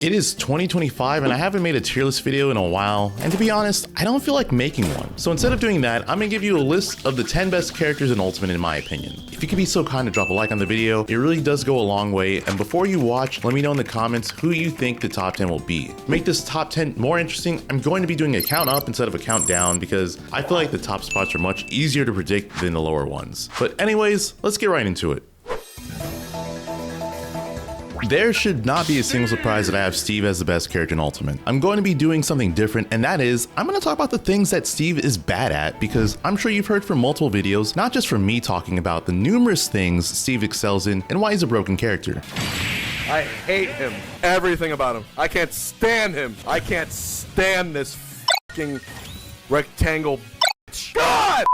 It is 2025 and I haven't made a tier list video in a while, and to be honest, I don't feel like making one. So instead of doing that, I'm gonna give you a list of the 10 best characters in Ultimate in my opinion. If you could be so kind to drop a like on the video, it really does go a long way, and before you watch, let me know in the comments who you think the top 10 will be. To make this top 10 more interesting, I'm going to be doing a count up instead of a count down because I feel like the top spots are much easier to predict than the lower ones. But anyways, let's get right into it. There should not be a single surprise that I have Steve as the best character in Ultimate. I'm going to be doing something different, and that is, I'm going to talk about the things that Steve is bad at, because I'm sure you've heard from multiple videos, not just from me talking about the numerous things Steve excels in and why he's a broken character. I hate him. Everything about him. I can't stand him. I can't stand this fucking rectangle. God!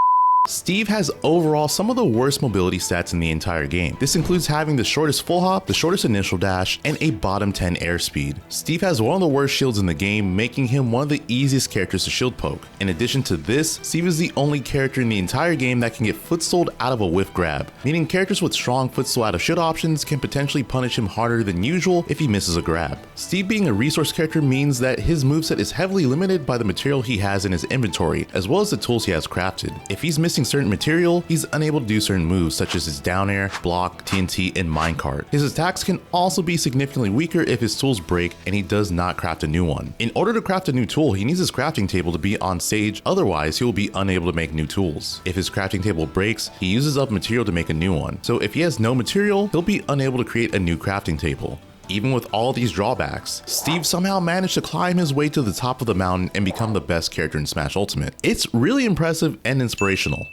Steve has overall some of the worst mobility stats in the entire game. This includes having the shortest full hop, the shortest initial dash, and a bottom 10 airspeed. Steve has one of the worst shields in the game, making him one of the easiest characters to shield poke. In addition to this, Steve is the only character in the entire game that can get footstooled out of a whiff grab, meaning characters with strong footstool out of shield options can potentially punish him harder than usual if he misses a grab. Steve being a resource character means that his moveset is heavily limited by the material he has in his inventory, as well as the tools he has crafted. If he's missing certain material, he's unable to do certain moves such as his down air, block, TNT, and minecart. His attacks can also be significantly weaker if his tools break and he does not craft a new one. In order to craft a new tool, he needs his crafting table to be on stage, otherwise he will be unable to make new tools. If his crafting table breaks, he uses up material to make a new one. So if he has no material, he'll be unable to create a new crafting table. Even with all these drawbacks, Steve somehow managed to climb his way to the top of the mountain and become the best character in Smash Ultimate. It's really impressive and inspirational.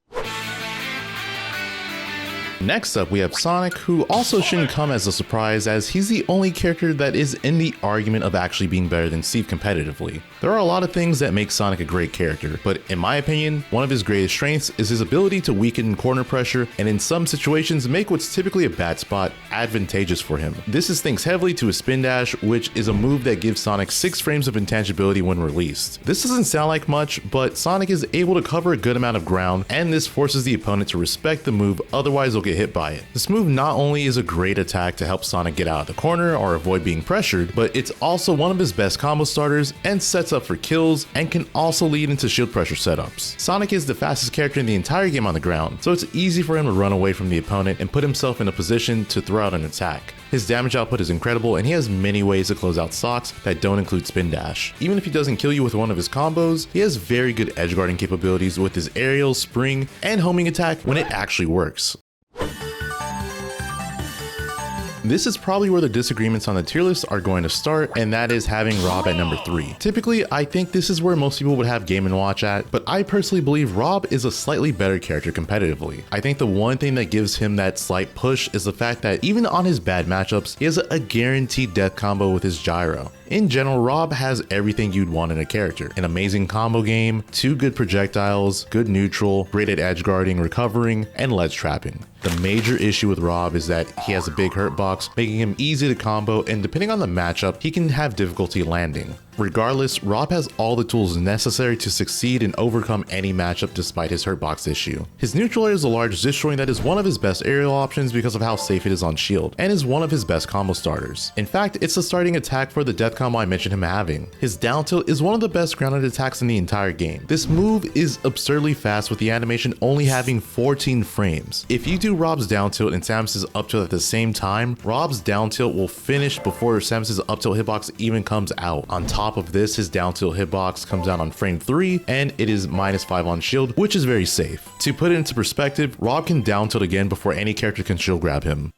Next up, we have Sonic, who also shouldn't come as a surprise as he's the only character that is in the argument of actually being better than Steve competitively. There are a lot of things that make Sonic a great character, but in my opinion, one of his greatest strengths is his ability to weaken corner pressure and in some situations make what's typically a bad spot advantageous for him. This is thanks heavily to his spin dash, which is a move that gives Sonic 6 frames of intangibility when released. This doesn't sound like much, but Sonic is able to cover a good amount of ground, and this forces the opponent to respect the move, otherwise they'll get hit by it. This move not only is a great attack to help Sonic get out of the corner or avoid being pressured, but it's also one of his best combo starters and sets up for kills and can also lead into shield pressure setups. Sonic is the fastest character in the entire game on the ground, so it's easy for him to run away from the opponent and put himself in a position to throw out an attack. His damage output is incredible and he has many ways to close out stocks that don't include spin dash. Even if he doesn't kill you with one of his combos, he has very good edge guarding capabilities with his aerial, spring, and homing attack when it actually works. This is probably where the disagreements on the tier list are going to start, and that is having Rob at number 3. Typically, I think this is where most people would have Game & Watch at, but I personally believe Rob is a slightly better character competitively. I think the one thing that gives him that slight push is the fact that even on his bad matchups, he has a guaranteed death combo with his gyro. In general, Rob has everything you'd want in a character. An amazing combo game, 2 good projectiles, good neutral, great at edge guarding, recovering, and ledge trapping. The major issue with Rob is that he has a big hurt box, making him easy to combo, and depending on the matchup, he can have difficulty landing. Regardless, Rob has all the tools necessary to succeed and overcome any matchup despite his hurtbox issue. His neutral air is a large destroying that is one of his best aerial options because of how safe it is on shield, and is one of his best combo starters. In fact, it's the starting attack for the death combo I mentioned him having. His down tilt is one of the best grounded attacks in the entire game. This move is absurdly fast with the animation only having 14 frames. If you do Rob's down tilt and Samus's up tilt at the same time, Rob's down tilt will finish before Samus's up tilt hitbox even comes out. On top of this, his down tilt hitbox comes out on frame 3 and it is -5 on shield, which is very safe. To put it into perspective, Rob can down tilt again before any character can shield grab him.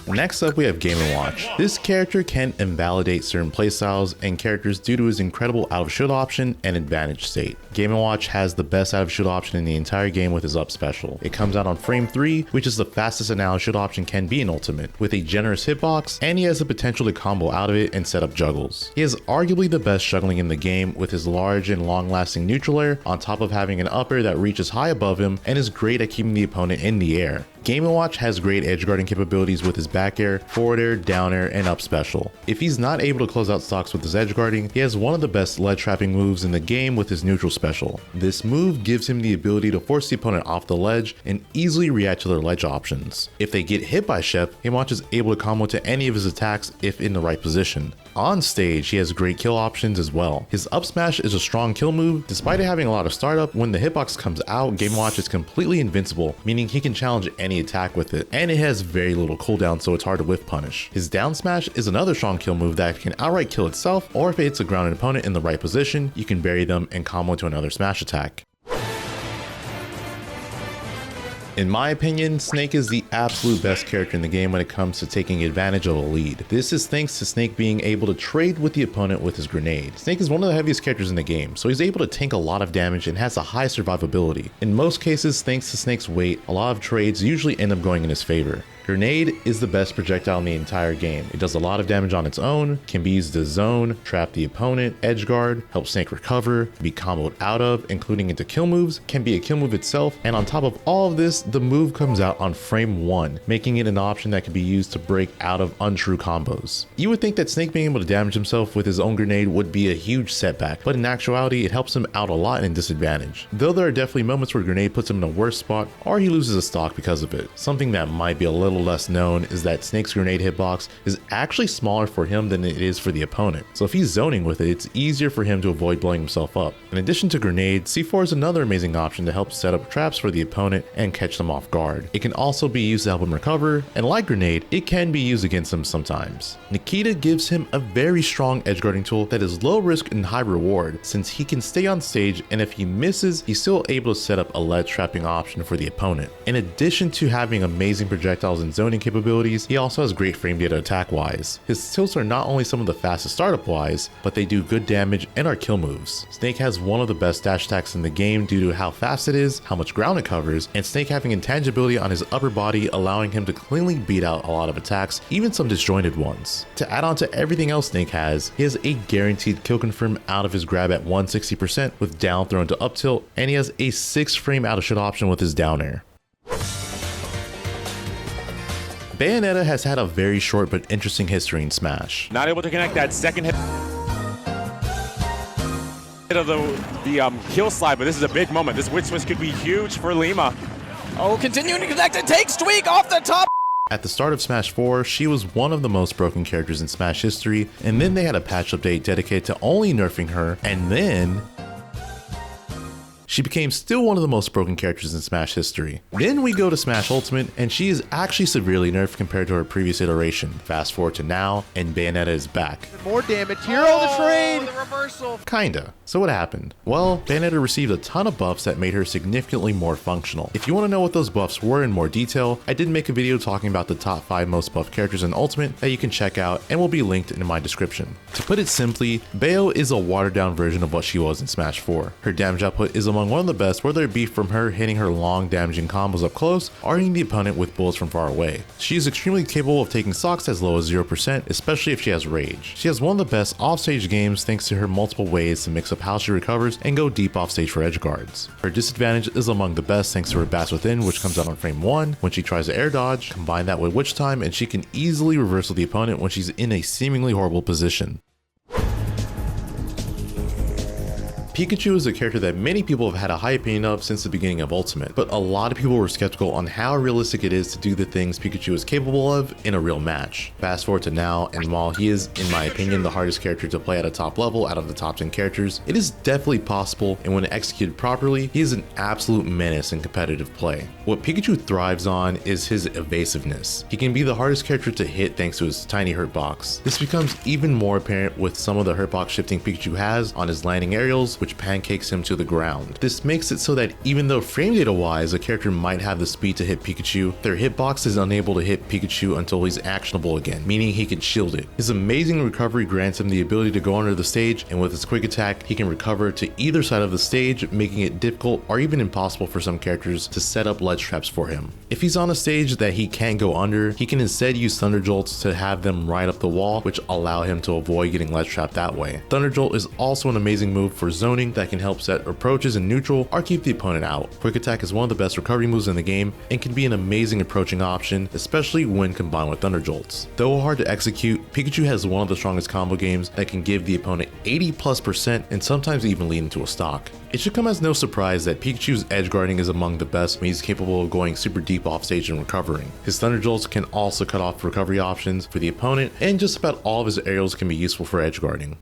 Next up, we have Game & Watch. This character can invalidate certain playstyles and characters due to his incredible out of shield option and advantage state. Game & Watch has the best out of shield option in the entire game with his up special. It comes out on frame 3, which is the fastest an out of shield option can be in Ultimate, with a generous hitbox, and he has the potential to combo out of it and set up juggles. He is arguably the best juggling in the game with his large and long-lasting neutral air, on top of having an up air that reaches high above him and is great at keeping the opponent in the air. Game & Watch has great edge guarding capabilities with his back air, forward air, down air, and up special. If he's not able to close out stocks with his edge guarding, he has one of the best ledge trapping moves in the game with his neutral special. This move gives him the ability to force the opponent off the ledge and easily react to their ledge options. If they get hit by Shep, Game & Watch is able to combo to any of his attacks if in the right position. On stage, he has great kill options as well. His up smash is a strong kill move. Despite it having a lot of startup, when the hitbox comes out, Game & Watch is completely invincible, meaning he can challenge any attack with it, and it has very little cooldown, so it's hard to whiff punish. His down smash is another strong kill move that can outright kill itself, or if it hits a grounded opponent in the right position, you can bury them and combo into another smash attack. In my opinion, Snake is the absolute best character in the game when it comes to taking advantage of a lead. This is thanks to Snake being able to trade with the opponent with his grenade. Snake is one of the heaviest characters in the game, so he's able to tank a lot of damage and has a high survivability. In most cases, thanks to Snake's weight, a lot of trades usually end up going in his favor. Grenade is the best projectile in the entire game. It does a lot of damage on its own, can be used to zone, trap the opponent, edge guard, help Snake recover, be comboed out of, including into kill moves, can be a kill move itself, and on top of all of this, the move comes out on frame 1, making it an option that can be used to break out of untrue combos. You would think that Snake being able to damage himself with his own grenade would be a huge setback, but in actuality, it helps him out a lot in disadvantage. Though there are definitely moments where grenade puts him in a worse spot, or he loses a stock because of it. Something that might be a little less known is that Snake's grenade hitbox is actually smaller for him than it is for the opponent. So if he's zoning with it, it's easier for him to avoid blowing himself up. In addition to grenade, C4 is another amazing option to help set up traps for the opponent and catch them off guard. It can also be used to help him recover, and like grenade, it can be used against him sometimes. Nikita gives him a very strong edge guarding tool that is low risk and high reward, since he can stay on stage, and if he misses, he's still able to set up a ledge trapping option for the opponent. In addition to having amazing projectiles and zoning capabilities, he also has great frame data attack wise. His tilts are not only some of the fastest startup wise, but they do good damage and are kill moves. Snake has one of the best dash attacks in the game due to how fast it is, how much ground it covers, and Snake having intangibility on his upper body, allowing him to cleanly beat out a lot of attacks, even some disjointed ones. To add on to everything else Snake has, he has a guaranteed kill confirm out of his grab at 160% with down throw into up tilt, and he has a 6 frame out of shit option with his down air. Bayonetta has had a very short but interesting history in Smash. Not able to connect that second hit of the kill slide, but this is a big moment. This witch switch could be huge for Lima. Oh, continuing to connect and takes Tweak off the top. At the start of Smash 4, she was one of the most broken characters in Smash history, and then they had a patch update dedicated to only nerfing her, and then she became still one of the most broken characters in Smash history. Then we go to Smash Ultimate, and she is actually severely nerfed compared to her previous iteration. Fast forward to now, and Bayonetta is back. More damage. Hero the trade. The reversal. Kinda. So what happened? Well, Bayonetta received a ton of buffs that made her significantly more functional. If you want to know what those buffs were in more detail, I did make a video talking about the top 5 most buffed characters in Ultimate that you can check out and will be linked in my description. To put it simply, Bayo is a watered down version of what she was in Smash 4. Her damage output is among one of the best, whether it be from her hitting her long damaging combos up close or hitting the opponent with bullets from far away. She is extremely capable of taking stocks as low as 0%, especially if she has rage. She has one of the best offstage games thanks to her multiple ways to mix up how she recovers and go deep offstage for edge guards. Her disadvantage is among the best thanks to her Bats Within, which comes out on frame 1 when she tries to air dodge. Combine that with Witch Time and she can easily reversal the opponent when she's in a seemingly horrible position. Pikachu is a character that many people have had a high opinion of since the beginning of Ultimate, but a lot of people were skeptical on how realistic it is to do the things Pikachu is capable of in a real match. Fast forward to now, and while he is, in my opinion, the hardest character to play at a top level out of the top 10 characters, it is definitely possible, and when executed properly, he is an absolute menace in competitive play. What Pikachu thrives on is his evasiveness. He can be the hardest character to hit thanks to his tiny hurt box. This becomes even more apparent with some of the hurt box shifting Pikachu has on his landing aerials, which pancakes him to the ground. This makes it so that even though frame data wise a character might have the speed to hit Pikachu, their hitbox is unable to hit Pikachu until he's actionable again, meaning he can shield it. His amazing recovery grants him the ability to go under the stage, and with his quick attack he can recover to either side of the stage, making it difficult or even impossible for some characters to set up ledge traps for him. If he's on a stage that he can't go under, he can instead use Thunder Jolts to have them ride up the wall, which allow him to avoid getting ledge trapped that way. Thunder Jolt is also an amazing move for zoning zoning that can help set approaches in neutral or keep the opponent out. Quick attack is one of the best recovery moves in the game and can be an amazing approaching option, especially when combined with Thunder Jolts. Though hard to execute, Pikachu has one of the strongest combo games that can give the opponent 80+% and sometimes even lead into a stock. It should come as no surprise that Pikachu's edge guarding is among the best when he's capable of going super deep off stage and recovering. His Thunder Jolts can also cut off recovery options for the opponent, and just about all of his aerials can be useful for edge guarding.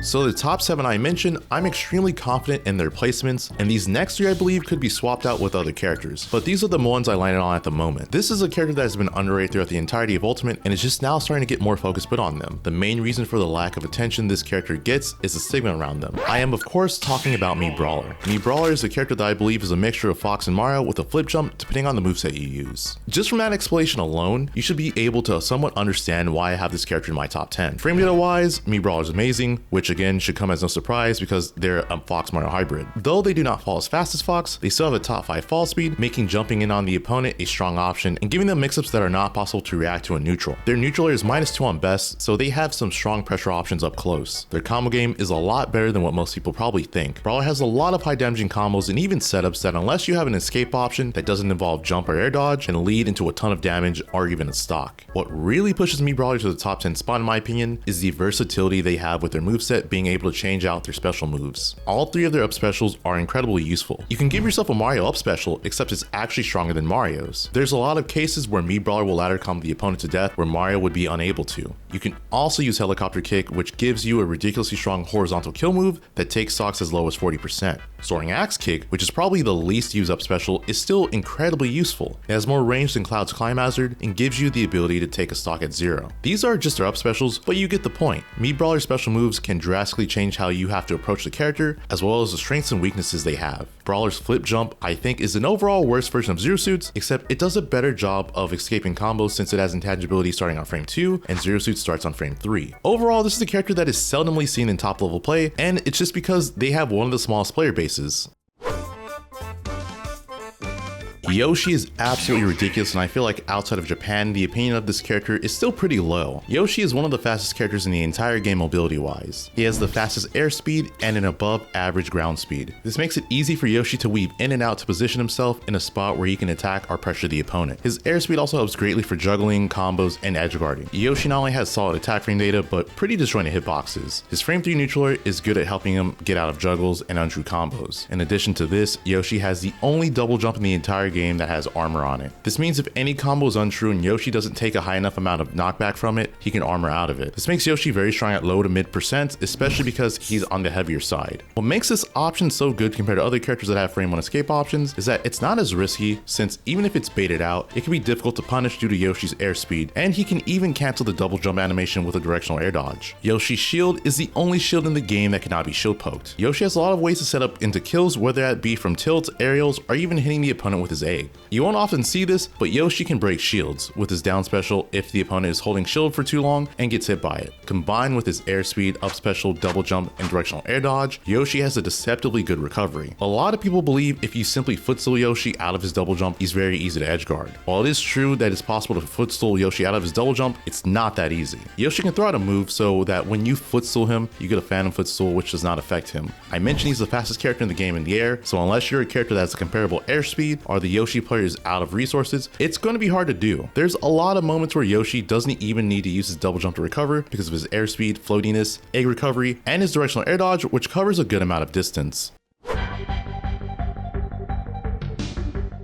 So the top 7 I mentioned, I'm extremely confident in their placements, and these next 3 I believe could be swapped out with other characters, but these are the ones I landed on at the moment. This is a character that has been underrated throughout the entirety of Ultimate and is just now starting to get more focus put on them. The main reason for the lack of attention this character gets is the stigma around them. I am of course talking about Mii Brawler. Mii Brawler is a character that I believe is a mixture of Fox and Mario with a flip jump depending on the moveset you use. Just from that explanation alone, you should be able to somewhat understand why I have this character in my top 10. Frame data wise, Mii Brawler is amazing, which again should come as no surprise because they're a Fox Mario hybrid. Though they do not fall as fast as Fox, they still have a top 5 fall speed, making jumping in on the opponent a strong option and giving them mix-ups that are not possible to react to in neutral. Their neutral air is -2 on best, so they have some strong pressure options up close. Their combo game is a lot better than what most people probably think. Brawler has a lot of high damaging combos and even setups that, unless you have an escape option that doesn't involve jump or air dodge, can lead into a ton of damage or even a stock. What really pushes Mii Brawler to the top 10 spot in my opinion is the versatility they have with their moveset being able to change out their special moves. All 3 of their up specials are incredibly useful. You can give yourself a Mario up special, except it's actually stronger than Mario's. There's a lot of cases where Mii Brawler will ladder combo the opponent to death where Mario would be unable to. You can also use Helicopter Kick, which gives you a ridiculously strong horizontal kill move that takes stocks as low as 40%. Soaring Axe Kick, which is probably the least used up special, is still incredibly useful. It has more range than Cloud's Climb Hazard and gives you the ability to take a stock at 0. These are just their up specials, but you get the point. Mii Brawler's special moves can drastically change how you have to approach the character, as well as the strengths and weaknesses they have. Brawler's flip jump, I think, is an overall worse version of Zero Suit's, except it does a better job of escaping combos since it has intangibility starting on frame 2 and Zero Suit starts on frame 3. Overall, this is a character that is seldomly seen in top level play, and it's just because they have one of the smallest player bases. Yoshi is absolutely ridiculous, and I feel like outside of Japan, the opinion of this character is still pretty low. Yoshi is one of the fastest characters in the entire game mobility-wise. He has the fastest airspeed and an above average ground speed. This makes it easy for Yoshi to weave in and out to position himself in a spot where he can attack or pressure the opponent. His airspeed also helps greatly for juggling, combos, and edge guarding. Yoshi not only has solid attack frame data, but pretty disjointed hitboxes. His frame 3 neutral air is good at helping him get out of juggles and untrue combos. In addition to this, Yoshi has the only double jump in the entire game that has armor on it. This means if any combo is untrue and Yoshi doesn't take a high enough amount of knockback from it, he can armor out of it. This makes Yoshi very strong at low to mid percent, especially because he's on the heavier side. What makes this option so good compared to other characters that have frame 1 escape options is that it's not as risky, since even if it's baited out, it can be difficult to punish due to Yoshi's airspeed, and he can even cancel the double jump animation with a directional air dodge. Yoshi's shield is the only shield in the game that cannot be shield poked. Yoshi has a lot of ways to set up into kills, whether that be from tilts, aerials, or even hitting the opponent with his egg. You won't often see this, but Yoshi can break shields with his down special if the opponent is holding shield for too long and gets hit by it. Combined with his airspeed, up special, double jump, and directional air dodge, Yoshi has a deceptively good recovery. A lot of people believe if you simply footstool Yoshi out of his double jump, he's very easy to edgeguard. While it is true that it's possible to footstool Yoshi out of his double jump, it's not that easy. Yoshi can throw out a move so that when you footstool him, you get a phantom footstool which does not affect him. I mentioned he's the fastest character in the game in the air, so unless you're a character that has a comparable airspeed or the Yoshi player is out of resources, it's going to be hard to do. There's a lot of moments where Yoshi doesn't even need to use his double jump to recover because of his airspeed, floatiness, egg recovery, and his directional air dodge, which covers a good amount of distance.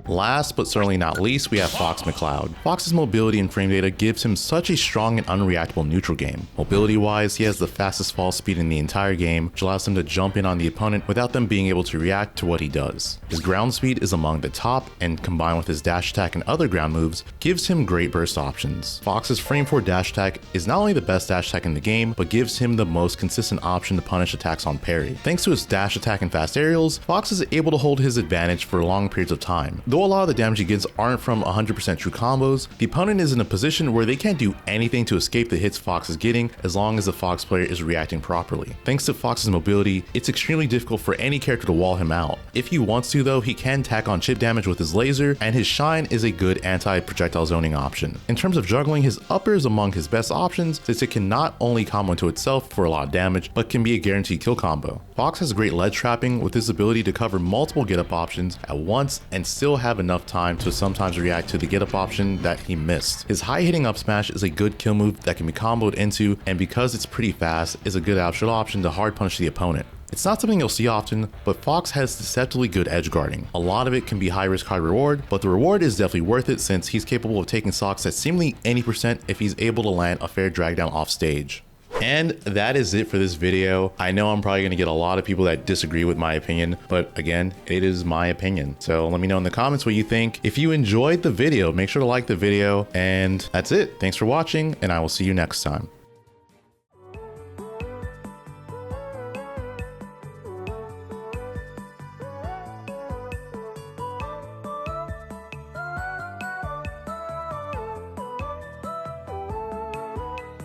Last but certainly not least, we have Fox McCloud. Fox's mobility and frame data gives him such a strong and unreactable neutral game. Mobility wise, he has the fastest fall speed in the entire game, which allows him to jump in on the opponent without them being able to react to what he does. His ground speed is among the top, and combined with his dash attack and other ground moves, gives him great burst options. Fox's frame 4 dash attack is not only the best dash attack in the game, but gives him the most consistent option to punish attacks on parry. Thanks to his dash attack and fast aerials, Fox is able to hold his advantage for long periods of time. Though a lot of the damage he gets aren't from 100% true combos, the opponent is in a position where they can't do anything to escape the hits Fox is getting as long as the Fox player is reacting properly. Thanks to Fox's mobility, it's extremely difficult for any character to wall him out. If he wants to though, he can tack on chip damage with his laser, and his shine is a good anti-projectile zoning option. In terms of juggling, his upper is among his best options since it can not only combo into itself for a lot of damage, but can be a guaranteed kill combo. Fox has great ledge trapping with his ability to cover multiple get up options at once and still have enough time to sometimes react to the get up option that he missed. His high hitting up smash is a good kill move that can be comboed into, and because it's pretty fast, is a good outshot option to hard punish the opponent. It's not something you'll see often, but Fox has deceptively good edge guarding. A lot of it can be high risk, high reward, but the reward is definitely worth it since he's capable of taking stocks at seemingly any percent if he's able to land a fair drag down off stage. And that is it for this video. I know I'm probably going to get a lot of people that disagree with my opinion, but again, it is my opinion. So let me know in the comments what you think. If you enjoyed the video, make sure to like the video, and that's it. Thanks for watching, and I will see you next time.